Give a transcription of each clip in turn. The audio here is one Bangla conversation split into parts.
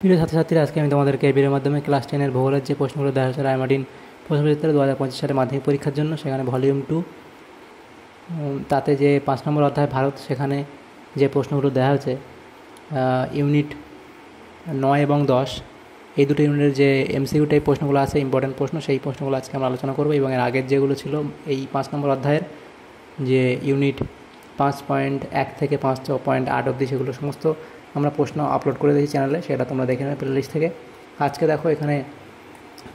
প্রিয় ছাত্রছাত্রীরা, আজকে আমি তোমাদেরকে এই ভিডিওর মাধ্যমে ক্লাস 10-এর ভূগোলের যে প্রশ্নগুলো দেওয়া হয়েছে রায়মার্টিন প্রশ্নবিচিত্র 2025 সালে মাধ্যমিক পরীক্ষার জন্য, সেখানে ভলিউম 2 তাতে যে 5 নম্বর অধ্যায় ভারত, সেখানে যে প্রশ্নগুলো দেওয়া হয়েছে ইউনিট 9 এবং 10, এই দুটো ইউনিটের যে এমসিকিউ টাইপ প্রশ্নগুলো আছে, ইম্পর্টেন্ট প্রশ্ন, সেই প্রশ্নগুলো আজকে আমরা আলোচনা করবো। এবং এর আগের যেগুলো ছিল এই 5 নম্বর অধ্যায়ের যে ইউনিট 5.1 থেকে 5.8 অবধি, সেগুলো সমস্ত আমরা প্রশ্ন আপলোড করে দিয়েছি চ্যানেলে, সেটা তোমরা দেখে নেবে প্লে লিস্ট থেকে। আজকে দেখো এখানে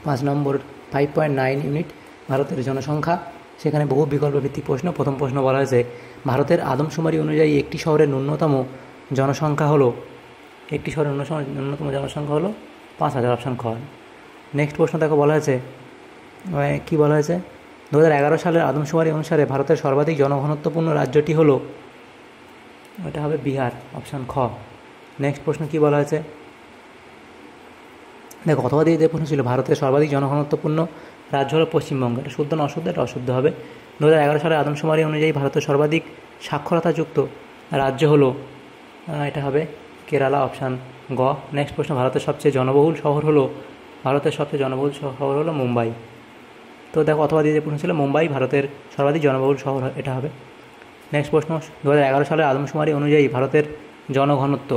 5 নম্বর 5.9 ইউনিট ভারতের জনসংখ্যা, সেখানে বহু বিকল্প ভিত্তিক প্রশ্ন। প্রথম প্রশ্ন বলা হয়েছে, ভারতের আদমশুমারি অনুযায়ী একটি শহরের ন্যূনতম জনসংখ্যা হলো 5,000। অপশান খ। নেক্সট প্রশ্ন দেখো বলা হয়েছে, কী বলা হয়েছে, 2011 সালের আদমশুমারি অনুসারে ভারতের সর্বাধিক জনঘনত্বপূর্ণ রাজ্যটি হলো, এটা হবে বিহার। অপশান খ। নেক্সট প্রশ্ন কী বলা হয়েছে, দেখো অথবা দিয়ে যে প্রশ্ন ছিল, ভারতের সর্বাধিক জনঘনত্বপূর্ণ রাজ্য হলো পশ্চিমবঙ্গ। এটা শুদ্ধ না অশুদ্ধ? এটা অশুদ্ধ হবে। 2011 সালের আদমশুমারি অনুযায়ী ভারতের সর্বাধিক সাক্ষরতাযুক্ত রাজ্য হলো, এটা হবে কেরালা। অপশান গ। নেক্সট প্রশ্ন, ভারতের সবচেয়ে জনবহুল শহর হলো মুম্বাই। তো দেখো অথবা দিয়ে যে প্রশ্ন ছিল, মুম্বাই ভারতের সর্বাধিক জনবহুল শহর, এটা হবে। নেক্সট প্রশ্ন, 2011 সালের আদমশুমারি অনুযায়ী ভারতের জনঘনত্ব,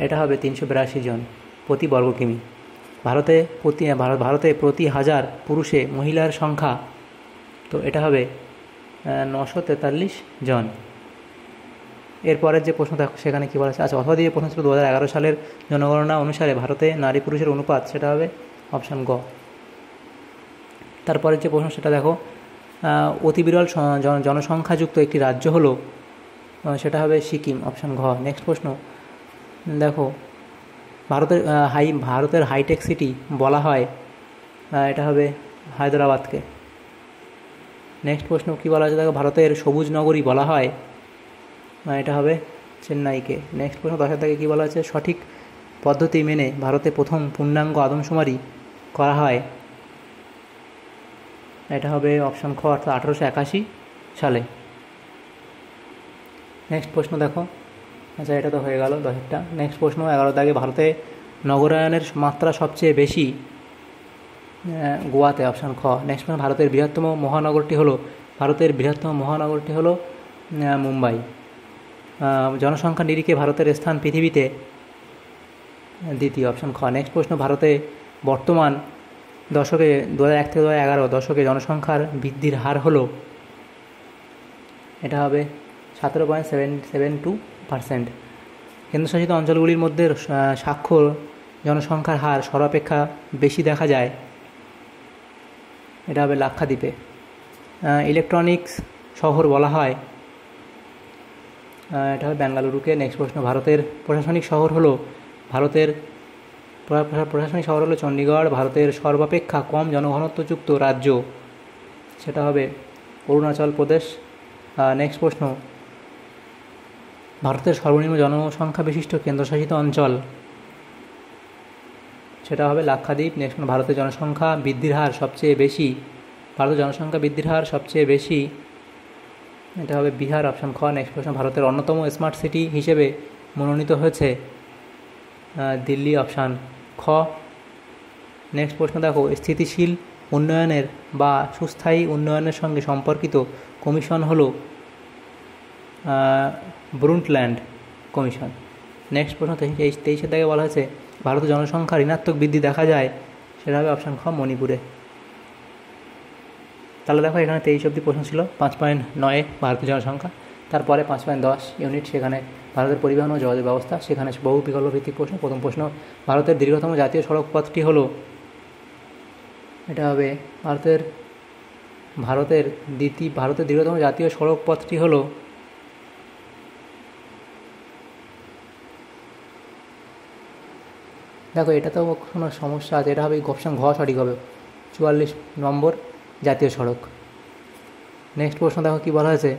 এটা হবে 382 জন প্রতি বর্গ কিমি। ভারতে প্রতি হাজার পুরুষে মহিলার সংখ্যা, তো এটা হবে 943 জন। এরপরের যে প্রশ্ন দেখো সেখানে কী বলা আছে, আচ্ছা অথবা দিয়ে প্রশ্ন ছিল 2011 সালের জনগণনা অনুসারে ভারতে নারী পুরুষের অনুপাত, সেটা হবে অপশান গ। তারপরের যে প্রশ্ন সেটা দেখো, অতি বিরল জনসংখ্যাযুক্ত একটি রাজ্য হলো, সেটা হবে সিকিম। অপশান ঘ। নেক্সট প্রশ্ন দেখো, ভারতের হাইটেক সিটি বলা হয়, এটা হবে হায়দ্রাবাদকে। নেক্সট প্রশ্ন কী বলা হয়েছে, দেখো ভারতের সবুজ নগরী বলা হয়, এটা হবে চেন্নাইকে। নেক্সট প্রশ্ন 10 থেকে কী বলা হয়েছে, সঠিক পদ্ধতি মেনে ভারতে প্রথম পূর্ণাঙ্গ আদমশুমারি করা হয়, এটা হবে অপশান খ, অর্থাৎ 1881 সালে। নেক্সট প্রশ্ন দেখো, আচ্ছা এটা তো হয়ে গেল 10টা। নেক্সট প্রশ্ন 11 দাগে, ভারতে নগরায়নের মাত্রা সবচেয়ে বেশি গোয়াতে। অপশান খ। নেক্সট প্রশ্ন, ভারতের বৃহত্তম মহানগরটি হলো মুম্বাই। জনসংখ্যা নিরিখে ভারতের স্থান পৃথিবীতে দ্বিতীয়। অপশান খ। নেক্সট প্রশ্ন, ভারতে বর্তমান দশকে 2001 থেকে 2011 দশকে জনসংখ্যার বৃদ্ধির হার হলো, এটা হবে 17.72%। কেন্দ্রশাসিত অঞ্চলগুলির মধ্যে সাক্ষর জনসংখ্যার হার সর্বাপেক্ষা বেশি দেখা যায়, এটা হবে লাক্ষাদ্বীপে। ইলেকট্রনিক্স শহর বলা হয়, এটা হবে বেঙ্গালুরুকে। নেক্সট প্রশ্ন, ভারতের প্রশাসনিক শহর হলো চণ্ডীগড়। ভারতের সর্বাপেক্ষা কম জনঘনত্বযুক্ত রাজ্য, সেটা হবে অরুণাচল প্রদেশ। নেক্সট প্রশ্ন, ভারতের সর্বনিম্ন জনসংখ্যা বিশিষ্ট কেন্দ্রশাসিত অঞ্চল, সেটা হবে লাক্ষাদ্বীপ। নেক্সট, ভারতের জনসংখ্যা বৃদ্ধির হার সবচেয়ে বেশি, এটা হবে বিহার। অপশান খ। নেক্সট প্রশ্ন, ভারতের অন্যতম স্মার্ট সিটি হিসেবে মনোনীত হয়েছে দিল্লি। অপশান খ। নেক্সট প্রশ্ন দেখো, স্থিতিশীল উন্নয়নের বা সুস্থায়ী উন্নয়নের সঙ্গে সম্পর্কিত কমিশন হলো ব্রুন্টল্যান্ড কমিশন। নেক্সট প্রশ্ন 23 থেকে বলা হয়েছে, ভারতের জনসংখ্যা ঋণাত্মক বৃদ্ধি দেখা যায়, সেটা হবে অপশান খ, মণিপুরে। তাহলে দেখো এখানে 23 অবধি প্রশ্ন ছিল 5.9 ভারতের জনসংখ্যা। তারপরে 5.10 ইউনিট, সেখানে ভারতের পরিবহন ও যোগাযোগ ব্যবস্থা, সেখানে বহু বিকল্প ভিত্তিক প্রশ্ন। প্রথম প্রশ্ন, ভারতের দীর্ঘতম জাতীয় সড়ক পথটি হলো, এটা হবে ভারতের দীর্ঘতম জাতীয় সড়ক পথটি হলো, দেখো এটা তো কোনো সমস্যা আছে, এটা হবে অপশান ঘ সঠিক হবে, 44 নম্বর জাতীয় সড়ক। নেক্সট প্রশ্ন দেখো কী বলা হয়েছে,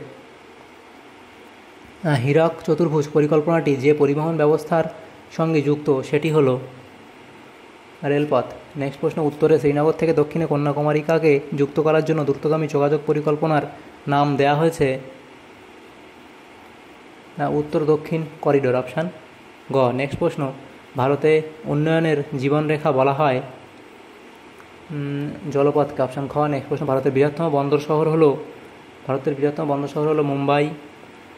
হীরক চতুর্ভুজ পরিকল্পনাটি যে পরিবহন ব্যবস্থার সঙ্গে যুক্ত সেটি হলো রেলপথ। নেক্সট প্রশ্ন, উত্তরে শ্রীনগর থেকে দক্ষিণে কন্যাকুমারিকাকে যুক্ত করার জন্য দ্রুতগামী যোগাযোগ পরিকল্পনার নাম দেওয়া হয়েছে, উত্তর দক্ষিণ করিডোর। অপশান গ। নেক্সট প্রশ্ন, ভারতে উন্নয়নের জীবনরেখা বলা হয় জলপথকে। অপশান খ। নেক্সট প্রশ্ন, ভারতের বৃহত্তম বন্দর শহর হলো মুম্বাই।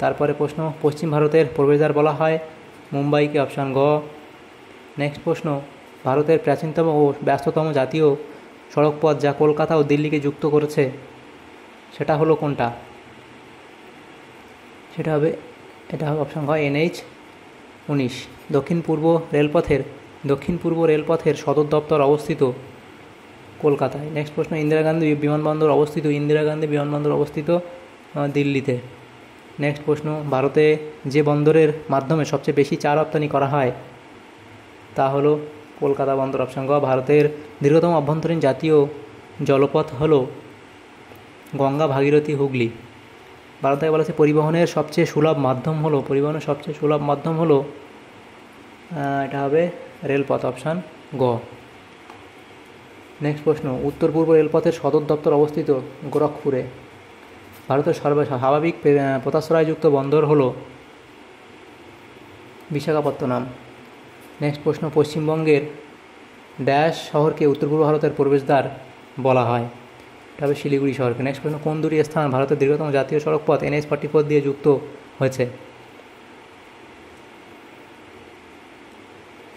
তারপরে প্রশ্ন, পশ্চিম ভারতের প্রবেশদ্বার বলা হয় মুম্বাইকে। অপশান গ। নেক্সট প্রশ্ন, ভারতের প্রাচীনতম ও ব্যস্ততম জাতীয় সড়কপথ যা কলকাতা ও দিল্লিকে যুক্ত করেছে সেটা হলো কোনটা? এটা হবে অপশান গ, NH-19। দক্ষিণ পূর্ব রেলপথের সদর দপ্তর অবস্থিত কলকাতায়। নেক্সট প্রশ্ন, ইন্দিরা গান্ধী বিমানবন্দর অবস্থিত দিল্লিতে। নেক্সট প্রশ্ন, ভারতে যে বন্দরের মাধ্যমে সবচেয়ে বেশি চা রপ্তানি করা হয় তা হলো কলকাতা বন্দর। অপশান গ। ভারতের দীর্ঘতম অভ্যন্তরীণ জাতীয় জলপথ হলো গঙ্গা, ভাগীরথী, হুগলি। ভারতে বলা আছে পরিবহনের সবচেয়ে সুলভ মাধ্যম হলো এটা হবে রেলপথ। অপশান গ। নেক্সট প্রশ্ন, উত্তর পূর্ব রেলপথের সদর দপ্তর অবস্থিত গোরখপুরে। ভারতের স্বাভাবিক পোতাশ্রয়যুক্ত বন্দর হলো বিশাখাপত্তনম। নেক্সট প্রশ্ন, পশ্চিমবঙ্গের ড্যাশ শহরকে উত্তর পূর্ব ভারতের প্রবেশদ্বার বলা হয়? এটা হবে শিলিগুড়ি শহরকে। নেক্সট প্রশ্ন, কোন দুটি স্থান ভারতের দীর্ঘতম জাতীয় সড়কপথ NH-44 দিয়ে যুক্ত হয়েছে?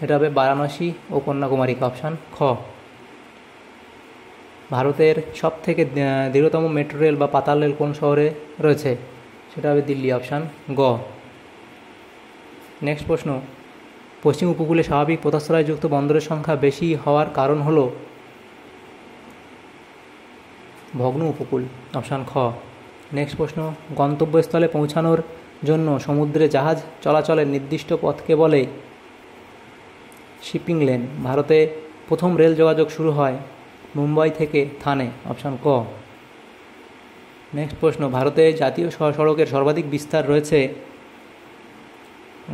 এটা হবে বারাণসী ও কন্যাকুমারীকে। অপশান খ। ভারতের সবথেকে দীর্ঘতম মেট্রো রেল বা পাতাল রেল কোন শহরে রয়েছে? সেটা হবে দিল্লি। অপশান গ। নেক্সট প্রশ্ন, পশ্চিম উপকূলে স্বাভাবিক পোতাশ্রয়যুক্ত বন্দরের সংখ্যা বেশি হওয়ার কারণ হলো ভগ্ন উপকূল। অপশান খ। নেক্সট প্রশ্ন, গন্তব্যস্থলে পৌঁছানোর জন্য সমুদ্রে জাহাজ চলাচলের নির্দিষ্ট পথকে বলে শিপিং লেন। ভারতে প্রথম রেল যোগাযোগ শুরু হয় মুম্বাই থেকে থানে। অপশান ক। নেক্সট প্রশ্ন, ভারতে জাতীয় সড়কের সর্বাধিক বিস্তার রয়েছে?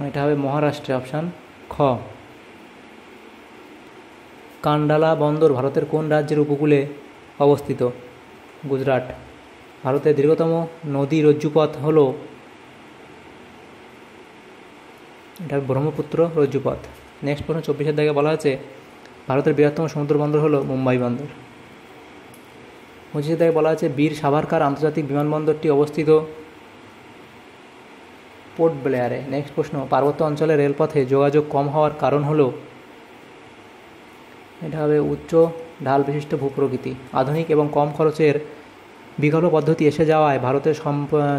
এটা হবে মহারাষ্ট্রে। অপশান খ। কান্ডালা বন্দর ভারতের কোন রাজ্যের উপকূলে অবস্থিত? গুজরাট। ভারতের দীর্ঘতম নদী রজ্জুপথ হলো এটা ব্রহ্মপুত্র রজ্জুপথ। নেক্সট প্রশ্ন, 24 দাগে বলা আছে ভারতের বৃহত্তম সমুদ্র বন্দর হলো মুম্বাই বন্দর। 25 দাগে বলা আছে বীর সাভারকার আন্তর্জাতিক বিমানবন্দরটি অবস্থিত পোর্ট ব্লেয়ারে। নেক্সট প্রশ্ন, পার্বত্য অঞ্চলের রেলপথে যোগাযোগ কম হওয়ার কারণ হলো এটা হবে উচ্চ ঢাল বিশিষ্ট ভূপ্রকৃতি। আধুনিক এবং কম খরচের বিকল্প পদ্ধতি এসে যাওয়ায় ভারতের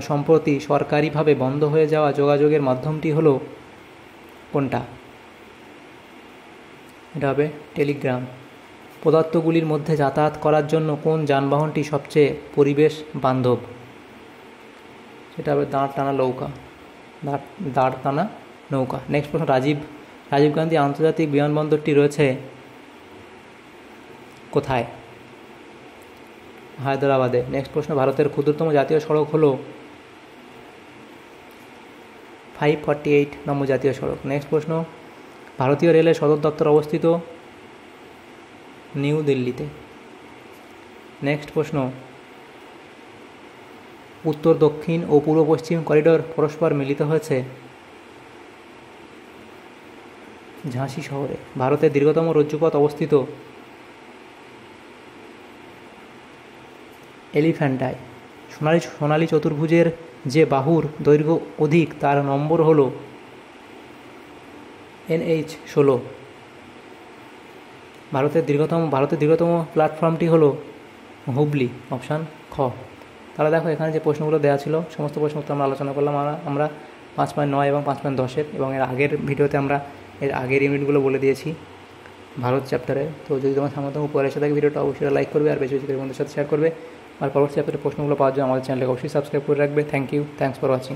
সম্প্রতি সরকারিভাবে বন্ধ হয়ে যাওয়া যোগাযোগের মাধ্যমটি হলো কোনটা? এটা হবে টেলিগ্রাম। পদার্থগুলির মধ্যে যাতায়াত করার জন্য কোন যানবাহনটি সবচেয়ে পরিবেশ বান্ধব? সেটা হবে দাঁড় টানা নৌকা। নেক্সট প্রশ্ন, রাজীব গান্ধী আন্তর্জাতিক বিমানবন্দরটি রয়েছে কোথায়? হায়দ্রাবাদে। নেক্সট প্রশ্ন, ভারতের ক্ষুদ্রতম জাতীয় সড়ক হলো 548 নম্বর জাতীয় সড়ক। নেক্সট প্রশ্ন, ভারতীয় রেলের সদর দপ্তর অবস্থিত নিউ দিল্লিতে। নেক্সট প্রশ্ন, উত্তর দক্ষিণ ও পূর্ব পশ্চিম করিডোর পরস্পর মিলিত হয়েছে ঝাঁসি শহরে। ভারতের দীর্ঘতম রজ্জুপথ অবস্থিত এলিফ্যান্টায়। সোনালী চতুর্ভুজের যে বাহুর দৈর্ঘ্য অধিক তার নম্বর হলো NH-16। ভারতের দীর্ঘতম প্ল্যাটফর্মটি হলো হুবলি। অপশান খ। তাহলে দেখো এখানে যে প্রশ্নগুলো দেওয়া ছিল সমস্ত প্রশ্ন উত্তর আমরা আলোচনা করলাম আমরা 5.9 এবং 5.10 এবং এর আগের ভিডিওতে আমরা এর আগের ইউনিটগুলো বলে দিয়েছি ভারত চ্যাপ্টারে। তো যদি তোমার সামনে উপরে এসে থাকে ভিডিওটা অবশ্যই লাইক করবে আর বেশি বেশি করে বন্ধুদের সাথে শেয়ার করবে। আর পরবর্তী চ্যাপ্টারের প্রশ্নগুলো পাওয়ার জন্য আমাদের চ্যানেলকে অবশ্যই সাবস্ক্রাইব করে রাখবে। Thanks for watching.